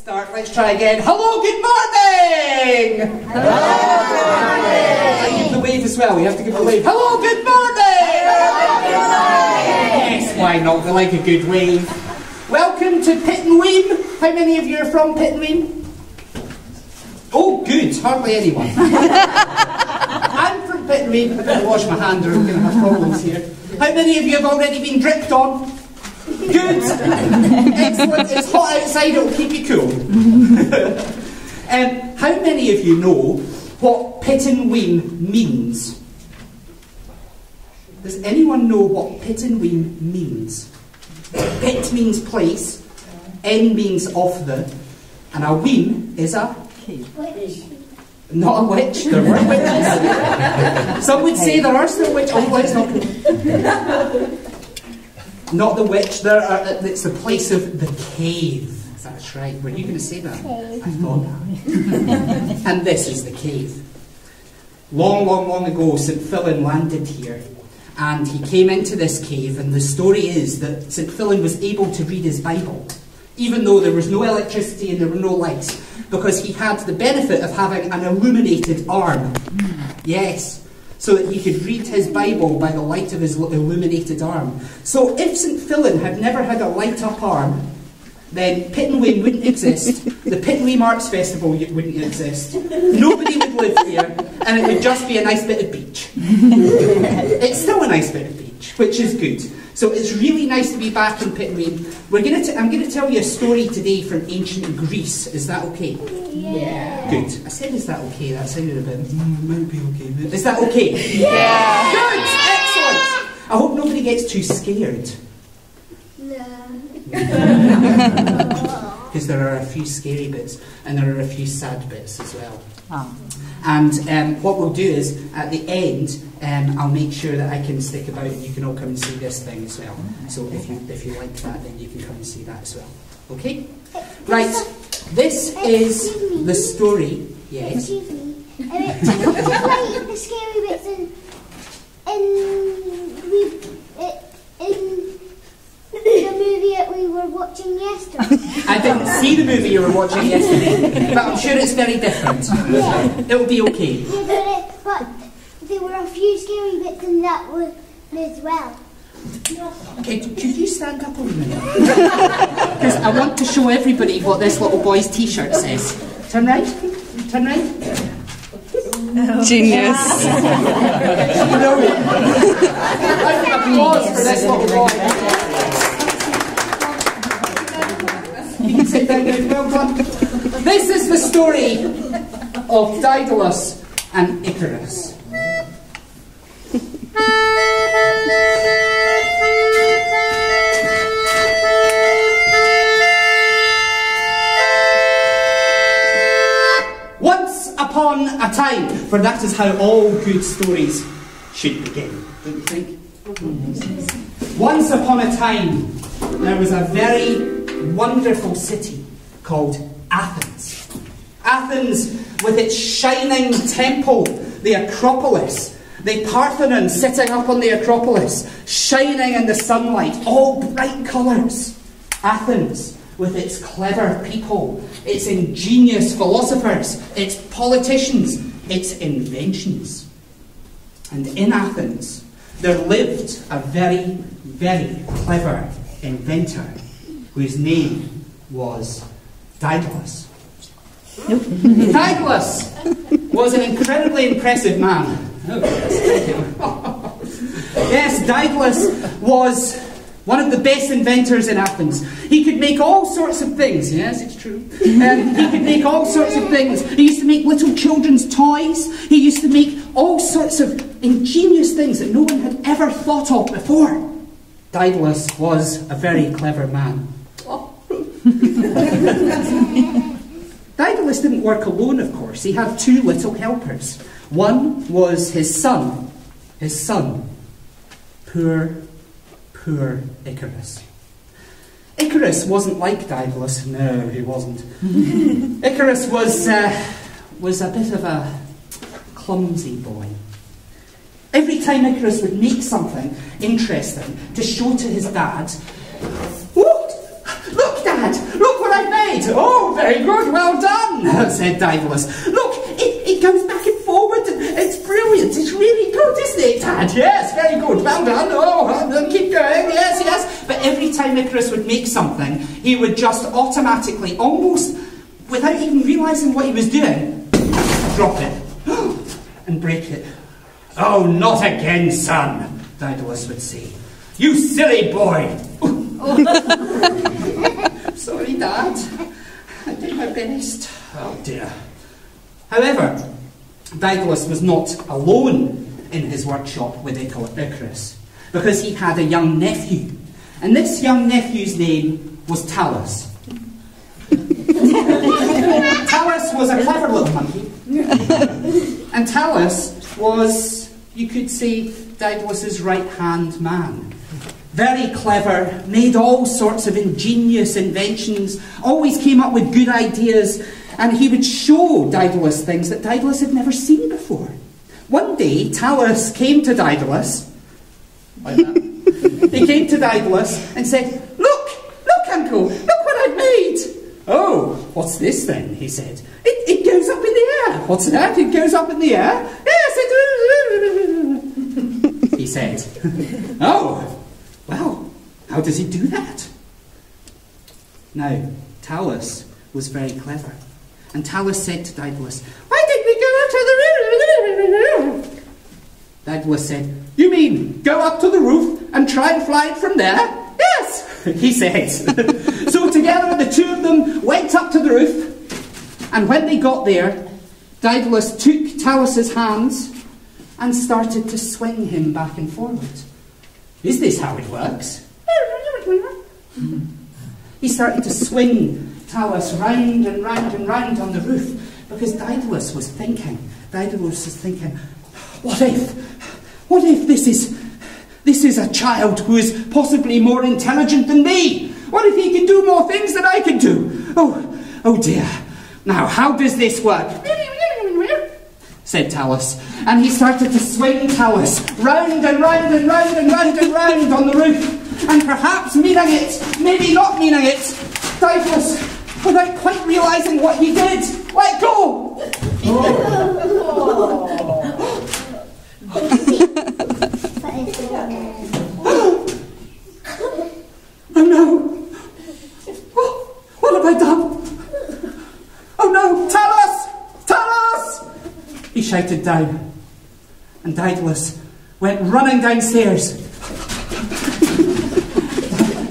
Start. Let's try again. Hello, good morning! Hello, good morning! Give the wave as well. We have to give the wave. Hello, good morning! Hello, good morning! Yes, why not? We like a good wave. Welcome to Pittenweem. How many of you are from Pittenweem? Oh, good. Hardly anyone. I'm from Pittenweem. I better wash my hand or I'm going to have problems here. How many of you have already been dripped on? Good. Excellent. It's hot outside, it'll keep you cool. How many of you know what Pittenweem means? Does anyone know what Pittenweem means? Pit means place, N means of the, and a weem is a? Witch. Not a witch, there were witches. Some would say there are still witches. Oh, let's not. Not the witch, it's the place of the cave. That's right. Were you going to say that? I thought that. And this is the cave. Long, long, long ago, St. Fillan landed here. And he came into this cave, and the story is that St. Fillan was able to read his Bible, even though there was no electricity and there were no lights, because he had the benefit of having an illuminated arm. Yes. So that he could read his Bible by the light of his illuminated arm. So if St. Fillan had never had a light-up arm, then Pittenweem wouldn't exist, the Pittenweem Arts Festival wouldn't exist, nobody would live here, and it would just be a nice bit of beach. It's still a nice bit of beach, which is good. So it's really nice to be back in Pittenweem. I'm going to tell you a story today from ancient Greece. Is that okay? Yeah. Good. I said, is that okay? That sounded a bit, might be okay. Is that okay? Yeah. Good. Excellent. I hope nobody gets too scared. Because there are a few scary bits and there are a few sad bits as well. Oh. And what we'll do is, at the end, I'll make sure that I can stick about and you can all come and see this thing as well. So if you like that, then you can come and see that as well. Okay? Right. This is the story. Yes? Excuse me. Just like the scary bits in the movie that we were watching yesterday. I didn't see the movie you were watching yesterday, but I'm sure it's very different. Yeah. It'll be okay. Yeah, but there were a few scary bits in that one as well. Okay, could you stand up a minute? Because I want to show everybody what this little boy's t-shirt says. Turn right. Turn right. Genius. Brilliant. Applause for this little boy. You can sit down now, well done. This is the story of Daedalus and Icarus. Once upon a time, for that is how all good stories should begin, don't you think? Once upon a time, there was a very wonderful city called Athens. Athens with its shining temple, the Acropolis, the Parthenon sitting up on the Acropolis, shining in the sunlight, all bright colours. Athens with its clever people, its ingenious philosophers, its politicians, its inventions. And in Athens, there lived a very, very clever inventor whose name was Daedalus. Daedalus was an incredibly impressive man. Oh, yes, Daedalus was one of the best inventors in Athens. He could make all sorts of things. Yes, it's true. He could make all sorts of things. He used to make little children's toys. He used to make all sorts of ingenious things that no one had ever thought of before. Daedalus was a very clever man. Daedalus didn't work alone, of course. He had two little helpers. One was his son. Poor Icarus. Icarus wasn't like Daedalus. No, he wasn't. Icarus was a bit of a clumsy boy. Every time Icarus would make something interesting to show to his dad, look, Dad, look what I've made. said. Oh, very good, well done, said Daedalus. Look, it goes back and forward. It's brilliant. It's really good, isn't it, Dad? Yes, very good. Well done. Oh, keep going. Yes, yes. But every time Icarus would make something, he would just automatically, almost without even realising what he was doing, drop it and break it. Oh, not again, son, Daedalus would say. You silly boy. Sorry, Dad. I did my best. Oh, dear. However, Daedalus was not alone in his workshop with Icarus, because he had a young nephew. And this young nephew's name was Talus. Talus was a clever little monkey. And Talus was, you could say, Daedalus's right-hand man. Very clever, made all sorts of ingenious inventions, always came up with good ideas, and he would show Daedalus things that Daedalus had never seen before. One day, Talus came to Daedalus, like that. He came to Daedalus and said, Look, uncle, look what I've made. Oh, what's this then? He said. It goes up in the air. What's that? It goes up in the air? Yes, it he said. Oh, well, how does he do that? Now, Talus was very clever. And Talus said to Daedalus, Why did we go up to the roof? Daedalus said, You mean go up to the roof and try and fly it from there? Yes, he said. So together the two of them went up to the roof, and when they got there, Daedalus took Talus's hands and started to swing him back and forward. Is this how it works? He started to swing Talus round and round and round on the roof, because Daedalus was thinking, what if this is a child who is possibly more intelligent than me? What if he can do more things than I can do? Oh dear. Now, how does this work? Said Talus, and he started to swing Talus round and round and round and round and round on the roof, and perhaps meaning it, maybe not meaning it, Daedalus, without quite realising what he did, let go! Oh no! What have I done? Oh no! Talus! Talus! He shouted down, and Daedalus went running downstairs.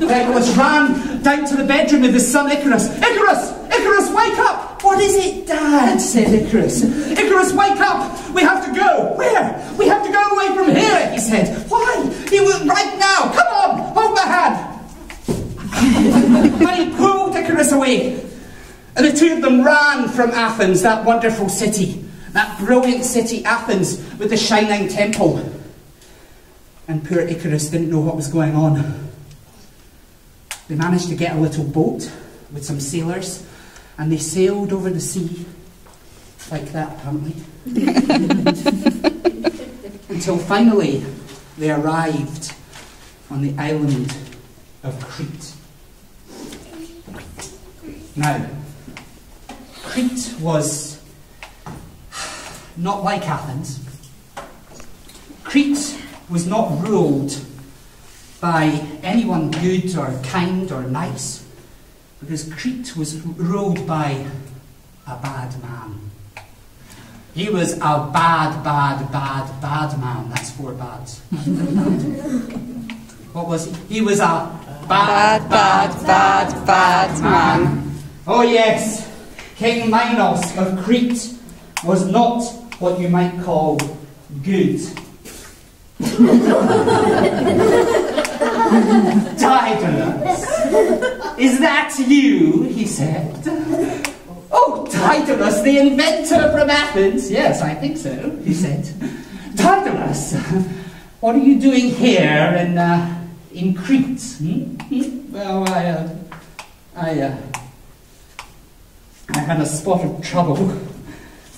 Daedalus ran down to the bedroom of his son Icarus. Icarus! Icarus, wake up! What is it, Dad? Said Icarus. Icarus, wake up! We have to go! Where? We have to go away from here, he said. Why? He will right now! Come on! Hold my hand! And he pulled Icarus away. And the two of them ran from Athens, that wonderful city. That brilliant city, Athens, with the shining temple. And poor Icarus didn't know what was going on. They managed to get a little boat with some sailors, and they sailed over the sea, like that apparently, until finally they arrived on the island of Crete. Now, Crete was not like Athens. Crete was not ruled by anyone good or kind or nice, because Crete was ruled by a bad man. He was a bad man. That's 4 bads. What was he? He was a bad man. Oh yes, King Minos of Crete was not what you might call good. Daedalus, is that you? He said. Oh, Daedalus, the inventor from Athens. Yes, I think so, he said. Daedalus, what are you doing here in Crete? Well, I had a spot of trouble.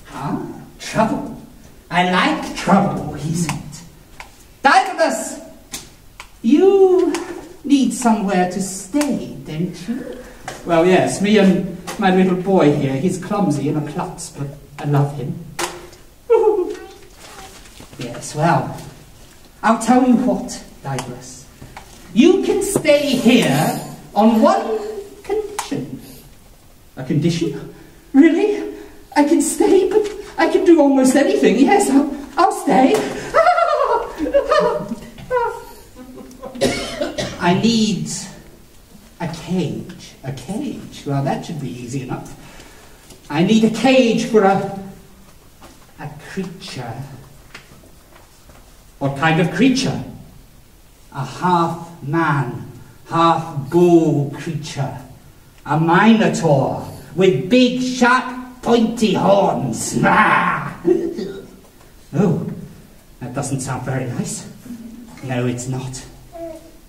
Huh? Trouble? I like trouble, he said. Daedalus, you need somewhere to stay, don't you? Well, yes, me and my little boy here. He's clumsy and a klutz, but I love him. Yes, well, I'll tell you what, Daedalus. You can stay here on one condition. A condition? Really? I can stay, but I can do almost anything. Yes, I'll stay. I need a cage. A cage? Well, that should be easy enough. I need a cage for a creature. What kind of creature? A half-man, half-bull creature. A minotaur with big, sharp, pointy horns. Oh, that doesn't sound very nice. No, it's not.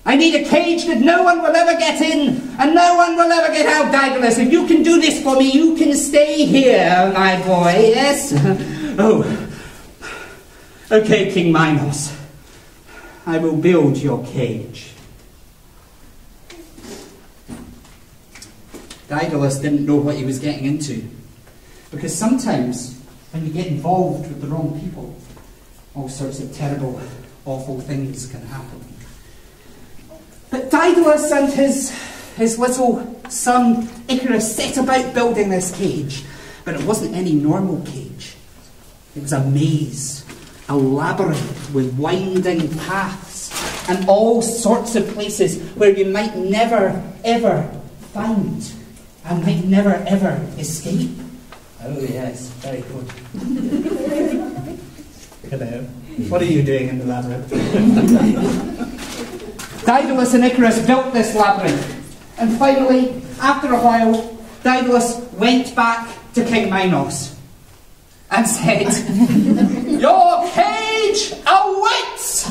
I need a cage that no one will ever get in, and no one will ever get out, Daedalus. If you can do this for me, you can stay here, my boy, yes? Oh, okay, King Minos. I will build your cage. Daedalus didn't know what he was getting into, because sometimes when you get involved with the wrong people, all sorts of terrible, awful things can happen. But Daedalus and his little son Icarus set about building this cage, but it wasn't any normal cage. It was a maze, a labyrinth with winding paths and all sorts of places where you might never ever find and might never ever escape. Oh yes, very good. Hello. What are you doing in the labyrinth? Daedalus and Icarus built this labyrinth, and finally, after a while, Daedalus went back to King Minos and said, "Your cage awaits!"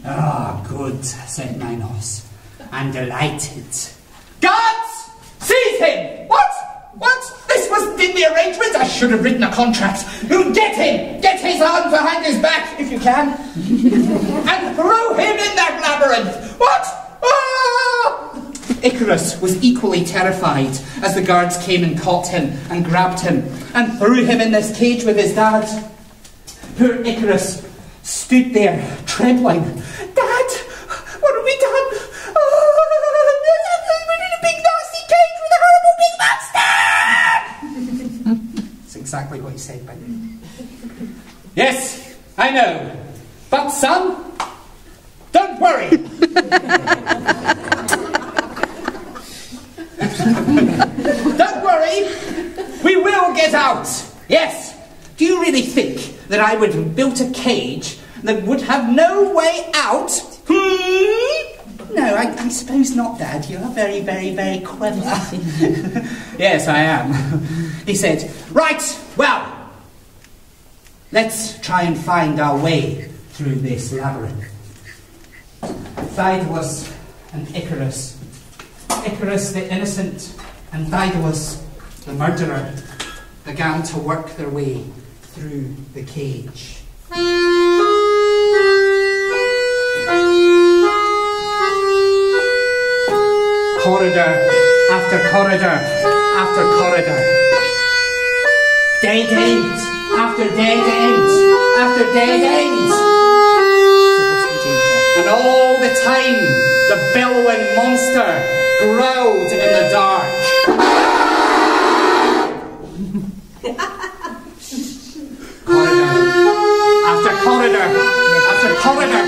"Ah, good," said Minos. "I'm delighted." "Guards, seize him!" "What? What? This wasn't in the arrangement. I should have written a contract. Get him! Get his arms behind his back, if you can. And throw him in that labyrinth. What? Ah! Icarus was equally terrified as the guards came and caught him and grabbed him and threw him in this cage with his dad. Poor Icarus stood there, trembling. "Dad, what have we done? Oh, we're in a big nasty cage with a horrible big monster!" That's exactly what he said, by the way. "Yes, I know. But son, don't worry." "Don't worry, we will get out. Yes. Do you really think that I would have built a cage that would have no way out? No, I suppose not, Dad. You are very, very, very clever." "Yes, I am." He said, "Right, well, let's try and find our way through this labyrinth." Daedalus and Icarus. Icarus the innocent and Daedalus the murderer began to work their way through the cage. Corridor after corridor after corridor. Dead end after dead end after dead end. And all the time, the bellowing monster growled in the dark. Corridor after corridor after corridor.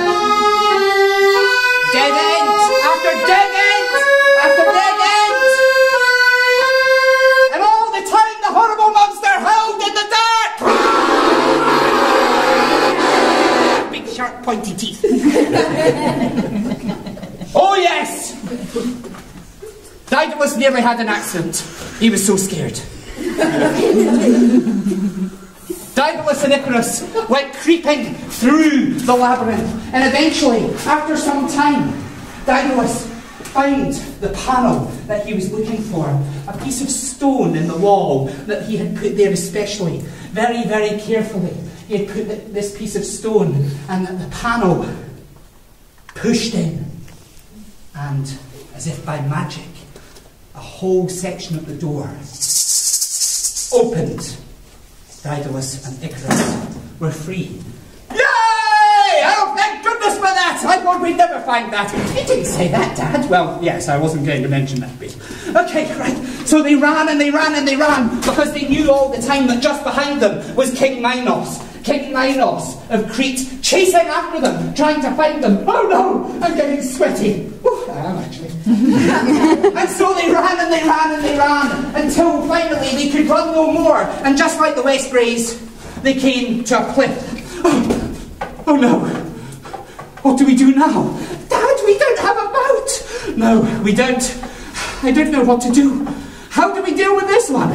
Dead end after dead end after dead end. And all the time, the horrible monster howled in the dark. Big sharp pointy teeth. Oh yes! Daedalus nearly had an accident. He was so scared. Daedalus and Icarus went creeping through the labyrinth, and eventually, after some time, Daedalus found the panel that he was looking for, a piece of stone in the wall that he had put there especially, very, very carefully. He had put this piece of stone, and the panel pushed in, and as if by magic, a whole section of the door opened. Daedalus and Icarus were free. Yay! Oh, thank goodness for that! I thought we'd never find that. You didn't say that, Dad. Well, yes, I wasn't going to mention that bit. Okay, right. So they ran and they ran and they ran because they knew all the time that just behind them was King Minos. King Minos of Crete, chasing after them, trying to find them. Oh no, I'm getting sweaty. Ooh, I am actually. And so they ran and they ran and they ran until finally they could run no more. And just like the West Braes, they came to a cliff. Oh no, what do we do now? Dad, we don't have a boat. No, we don't. I don't know what to do. How do we deal with this one?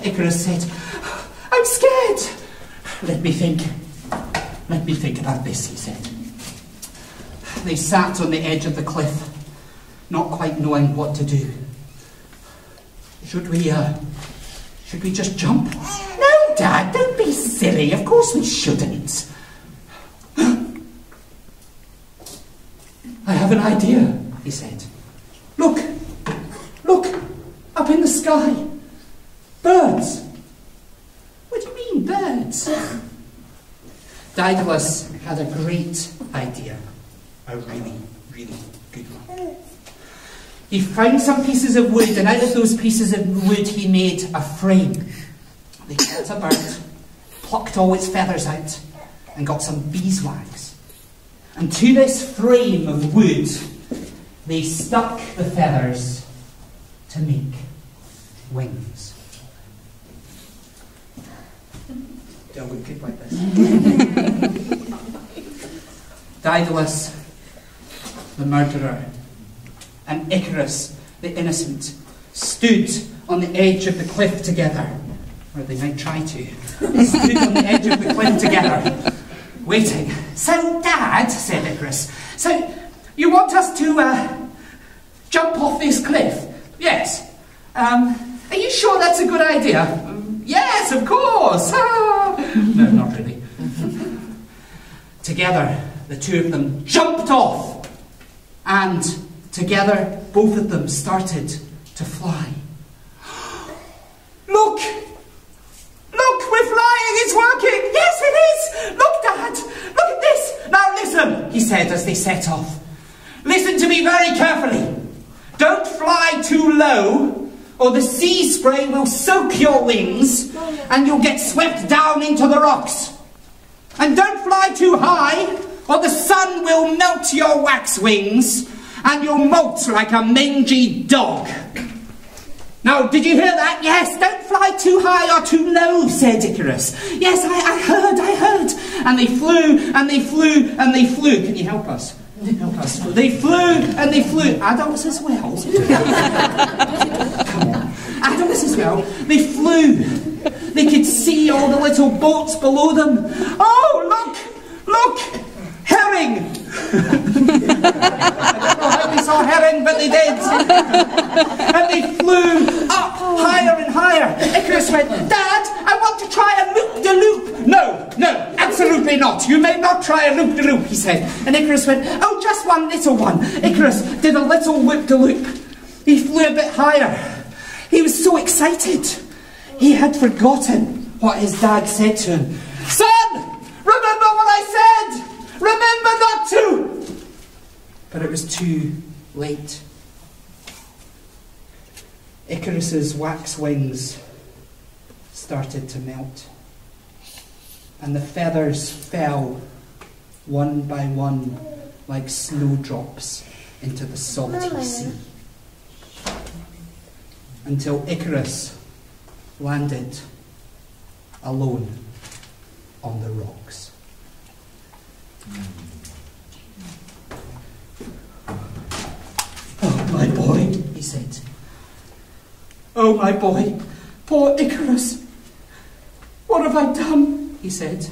Icarus said, I'm scared. Let me think. Let me think about this, he said. They sat on the edge of the cliff, not quite knowing what to do. Should we just jump? No, Dad, don't be silly. Of course we shouldn't. I have an idea, he said. Look, up in the sky. Birds. What do you mean, birds? Daedalus had a great idea. A really, really good one. He found some pieces of wood, and out of those pieces of wood he made a frame. They cut a bird, plucked all its feathers out, and got some beeswax. And to this frame of wood, they stuck the feathers to make wings. Don't look good like this. Daedalus, the murderer, and Icarus, the innocent, stood on the edge of the cliff together. Or they might try to. They stood on the edge of the cliff together, waiting. So, Dad, said Icarus, so you want us to jump off this cliff? Yes. Are you sure that's a good idea? Yes, of course. No, not really. Together, the two of them jumped off, and together, both of them started to fly. Look! Look, we're flying, it's working! Yes, it is! Look, Dad! Look at this! Now listen, he said as they set off. Listen to me very carefully. Don't fly too low, or the sea spray will soak your wings, and you'll get swept down into the rocks. And don't fly too high, or the sun will melt your wax wings, and you'll molt like a mangy dog. Now, did you hear that? Yes, don't fly too high or too low, said Icarus. Yes, I heard. And they flew, and they flew, and they flew. Can you help us? Help us. They flew, and they flew. Adults as well. Come on. Adults as well. They flew. They could see all the little boats below them. Oh, look! Herring! I don't know how they saw herring, but they did. And they flew up higher and higher. Icarus went, Dad, I want to try a loop-de-loop. No, absolutely not. You may not try a loop-de-loop, he said. And Icarus went, oh, just one little one. Icarus did a little loop-de-loop. He flew a bit higher. He was so excited. He had forgotten what his dad said to him. Son, remember what I said. Remember not to! But it was too late. Icarus's wax wings started to melt, and the feathers fell one by one like snowdrops into the salty sea, until Icarus landed alone on the rocks. Oh, my boy, he said. Oh, my boy, poor Icarus. What have I done? He said.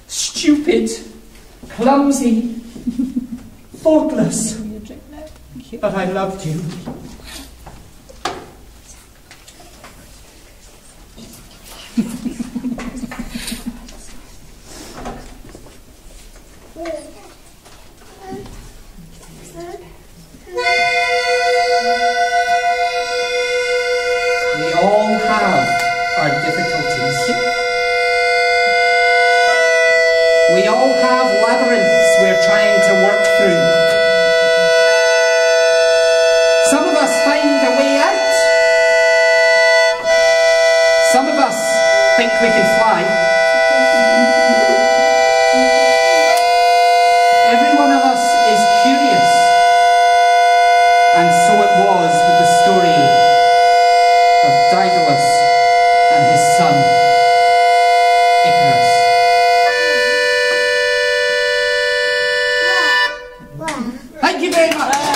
Stupid, clumsy, thoughtless. But I loved you. have our difficulties. We all have labyrinths we're trying to work through. Some of us find a way out. Some of us think we can fly. Every one of us is curious. And so it was with the story of Daedalus and his son, Icarus. Thank you very much.